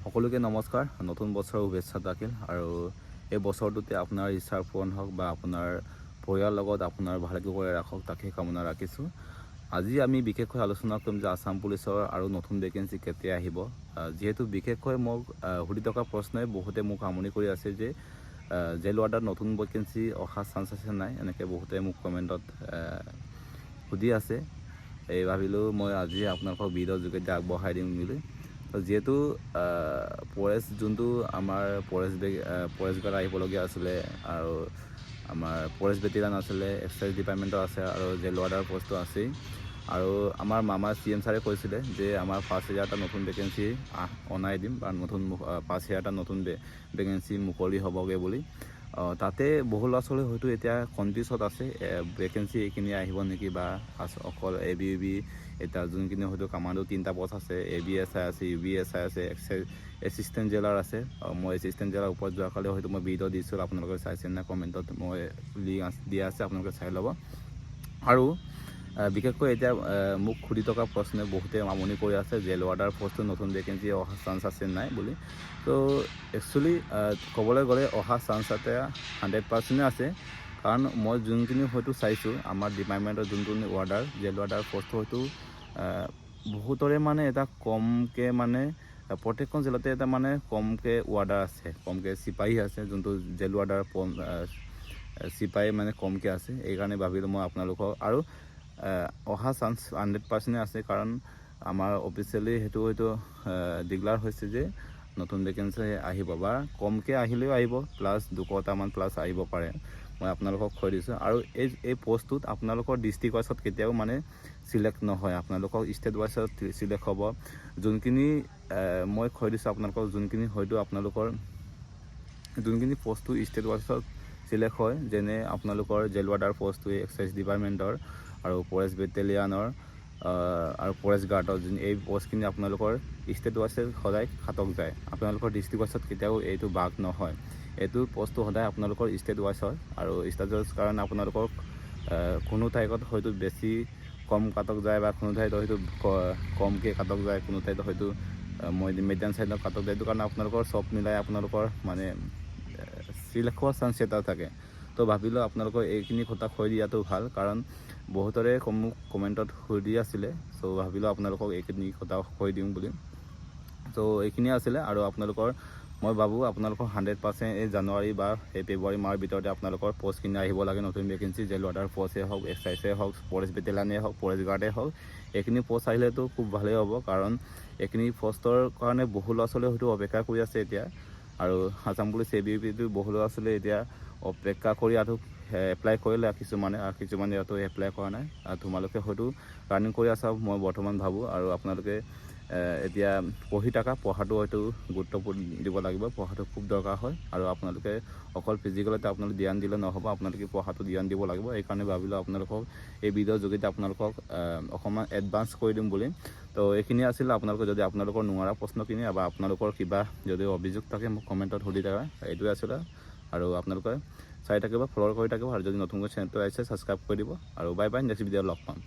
সকলোকে নমস্কাৰ। নতুন বছৰৰ শুভেচ্ছা থাকিল আৰু এই বছৰটোতে আপোনাৰ ইচ্ছাৰ পূৰণ হওক বা আপোনাৰ পৰিয়ালৰ লগত আপোনাৰ ভালকৈ কৰি ৰাখক, তাকে কামনা ৰাখিছোঁ। আজি আমি বিশেষকৈ আলোচনা কৰিম যে আসাম পুলিচৰ আৰু নতুন ভেকেঞ্চি কেতিয়া আহিব। যিহেতু বিশেষকৈ মোক সুধি থকা প্ৰশ্নই বহুতে মোক আমনি কৰি আছে যে জেল ৱাৰ্ডাৰত নতুন ভেকেঞ্চি অহা চান্স আছে নাই, এনেকৈ বহুতে মোক কমেণ্টত সুধি আছে। এই ভাবিলোঁ মই আজি আপোনালোকক ভিডিঅ'ৰ যোগেদি আগবঢ়াই দিম বুলি। যিহেতু ফৰেষ্ট যোনটো আমাৰ ফৰেষ্ট গাৰ্ড আহিবলগীয়া আছিলে আৰু আমাৰ ফৰেষ্ট বেটেলিয়ান আছিলে, এক্সাইজ ডিপাৰ্টমেণ্টৰ আছে আৰু জেল ৱাৰ্ডাৰ পষ্টটো আছেই। আৰু আমাৰ মামা CM ছাৰে কৈছিলে যে আমাৰ 5000টা নতুন ভেকেঞ্চি অনাই দিম বা 5000টা নতুন ভেকেঞ্চি মুকলি হ'বগৈ বুলি। তাতে বহু ল'ৰা ছোৱালী হয়তো এতিয়া কনফিউজত আছে, ভেকেঞ্চি এইখিনি আহিব নেকি বা অকল ABUB এতিয়া যোনখিনি হয়তো কামাণ্ডো 3টা পষ্ট আছে, ABSI আছে, UBSI আছে, এছিষ্টেণ্ট জেলাৰ আছে। মই এছিষ্টেণ্ট জেলাৰ ওপৰত যোৱাকালি হয়তো মই ভিডিঅ' দিছিলোঁ, আপোনালোকে চাইছে নাই কমেণ্টত মই লিংক দিয়া আছে, আপোনালোকে চাই ল'ব। আৰু বিশেষকৈ এতিয়া মোক সুধি থকা প্ৰশ্নে বহুতে আমনি কৰি আছে জেল ৱাৰ্ডাৰ পষ্টটো নতুন ভেকেঞ্চি অহা চান্স আছে নাই বুলি। তো একচুৱেলি ক'বলৈ গ'লে অহা চান্স এটা 100% আছে, কাৰণ মই যোনখিনি হয়তো চাইছোঁ আমাৰ ডিপাৰ্টমেণ্টৰ যোনটো ৱাৰ্ডাৰ জেল ৱাৰ্ডাৰ পষ্টটো হয়তো বহুতৰে মানে এটা কমকৈ মানে প্ৰত্যেকখন জিলাতে এটা মানে কমকৈ ৱাৰ্ডাৰ আছে, কমকৈ চিপাহী আছে, যোনটো জেল ৱাৰ্ডাৰ চিপাহী মানে কমকৈ আছে। এইকাৰণে ভাবিলোঁ মই আপোনালোকক আৰু অহা চান্স 100% আছে, কাৰণ আমাৰ অফিচিয়েলি সেইটো হয়তো ডিক্লেয়াৰ হৈছে যে নতুন ভেকেঞ্চি আহিব বা কমকৈ আহিলেও আহিব, প্লাছ 200টামান প্লাছ আহিব পাৰে, মই আপোনালোকক কৈ দিছোঁ। আৰু এই পষ্টটোত আপোনালোকৰ ডিষ্ট্ৰিক্ট ৱাইজত কেতিয়াও মানে চিলেক্ট নহয়, আপোনালোকক ষ্টেট ৱাইজত চিলেক্ট হ'ব। যোনখিনি মই কৈ দিছোঁ আপোনালোকক, যোনখিনি হয়তো আপোনালোকৰ যোনখিনি পষ্টটো ষ্টেট ৱাইজত চিলেক্ট হয়, যেনে আপোনালোকৰ জেল ৱাৰ্ডাৰ পষ্টটো এক্সাইজ ডিপাৰ্টমেণ্টৰ আৰু ফৰেষ্ট বেটেলিয়ানৰ আৰু ফৰেষ্ট গাৰ্ডৰ এই পষ্টখিনি আপোনালোকৰ ষ্টেট ৱাইজত সদায় খাটক যায়, আপোনালোকৰ ডিষ্ট্ৰিক্ট ৱাইজত কেতিয়াও এইটো ভাগ নহয়। এইটো পষ্টটো সদায় আপোনালোকৰ ষ্টেট ৱাইজ হয় আৰু ষ্টেট ৱাইজ কাৰণে আপোনালোকৰ কোনো ঠাইত হয়তো বেছি কম কাটক যায় বা কোনো ঠাইত হয়তো কমকৈ কাটক যায়, কোনো ঠাইত হয়তো মিডিয়াম চাইডত কাটক যায়। এইটো কাৰণে আপোনালোকৰ চব মিলাই আপোনালোকৰ মানে চিলেক্ট হোৱাৰ চান্স এটা থাকে। তো ভাবিলোঁ আপোনালোকৰ এইখিনি কথা কৈ দিয়াটো ভাল, কাৰণ বহুতৰে মোক কমেণ্টত সুধি আছিলে, চ' ভাবিলোঁ আপোনালোকক এইখিনি কথা কৈ দিওঁ বুলি। ত' এইখিনিয়ে আছিলে আৰু আপোনালোকৰ মই ভাবোঁ আপোনালোকৰ 100% এই জানুৱাৰী বা এই ফেব্ৰুৱাৰী মাহৰ ভিতৰতে আপোনালোকৰ পষ্টখিনি আহিব লাগে, নতুন ভেকেঞ্চি জেল ৱাৰ্ডাৰ পষ্টেই হওক, এক্সাইজেই হওক, ফৰেষ্ট বেটেলিয়ানেই হওক, ফৰেষ্ট গাৰ্ডেই হওক। এইখিনি পষ্ট আহিলেতো খুব ভালেই হ'ব, কাৰণ এইখিনি পষ্টৰ কাৰণে বহু ল'ৰা ছোৱালীয়ে হয়তো অপেক্ষা কৰি আছে এতিয়া। আৰু আসাম পুলিচ ABUBটো বহু ল'ৰা ছোৱালীয়ে এতিয়া অপেক্ষা কৰি আৰু এপ্লাই কৰিলে কিছুমানে, আৰু কিছুমানে ইয়াতো এপ্লাই কৰা নাই। আৰু তোমালোকে হয়তো ৰানিং কৰি আছা, মই বৰ্তমান ভাবোঁ। আৰু আপোনালোকে এতিয়া পঢ়াটো হয়তো গুৰুত্বপূৰ্ণ দিব লাগিব, পঢ়াটো খুব দৰকাৰ হয়। আৰু আপোনালোকে অকল ফিজিকেলতে আপোনালোকে ধ্যান দিলে নহ'ব, আপোনালোকে পঢ়াটো ধ্যান দিব লাগিব। এইকাৰণে ভাবিলোঁ আপোনালোকক এই ভিডিঅ'ৰ যোগেদি আপোনালোকক অকণমান এডভান্স কৰি দিম বুলি। তো এইখিনি আছিলে, আপোনালোকে যদি আপোনালোকৰ নোৱাৰা প্ৰশ্নখিনি বা আপোনালোকৰ কিবা যদি অভিযোগ থাকে মোক কমেণ্টত সুধি থাকা, এইটোৱে আছিলে। আৰু আপোনালোকে চাই থাকিব, ফ'ল' কৰি থাকিব, আৰু যদি নতুনকৈ চেনেলটো আহিছে ছাবস্ক্ৰাইব কৰি দিব। আৰু বাই বাই, নেক্সট ভিডিঅ'ত লগ পাম।